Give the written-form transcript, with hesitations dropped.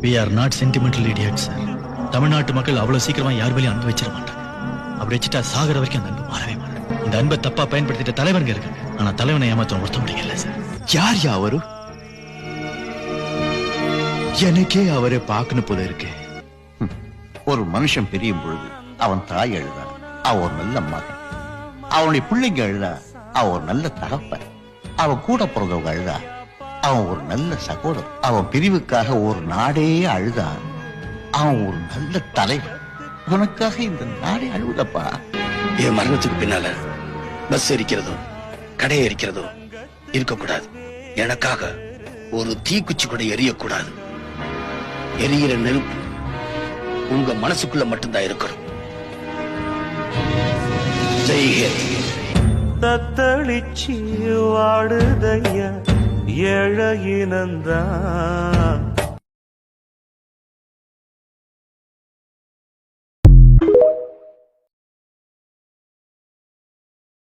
we are not sentimental idiots sir. தமிழ்நாட்டு மக்கள் அவ்வளவு சீக்கிரமா யார் மேலேயும் அன்பு வச்சிட மாட்டாங்க. அப்படி வச்சுட்டா சாகர வரைக்கும் அந்த அன்பு மாறவே மாறாது. இந்த அன்பை தப்பா பயன்படுத்திட்ட தலைவருங்க இருக்காங்க. ஆனா தலைவனை ஏமாத்த ஒருத்த முடியல சார். யார் அவரு? எனக்கே அவரை பார்க்கணும் போல இருக்கு. ஒரு மனுஷன் பிரியும் பொழுது அவன் தாய் அழுதா அவன் ஒரு நல்ல மகன், அவனுடைய பிள்ளைங்க அழுதா அவன் ஒரு நல்ல தகப்பன், அவன் கூட பிறந்தவங்க அழுதா அவன் ஒரு நல்ல சகோதரன், அவன் பிரிவுக்காக ஒரு நாடே அழுதா அவன் ஒரு நல்ல தலைவன். உனக்காக இந்த நாடே அழுவுதப்பா. என் மரணத்துக்கு பின்னால பஸ் எரிக்கிறதோ கடை எரிக்கிறதோ இருக்கக்கூடாது. எனக்காக ஒரு தீக்குச்சி கூட எரியக்கூடாது. எரியிற நெருப்பு உங்க மனசுக்குள்ள மட்டும்தான் இருக்கணும். ஜெய்ஹிந்த். தத்தளிச்சு வாடுதையா ஏழையினந்தான்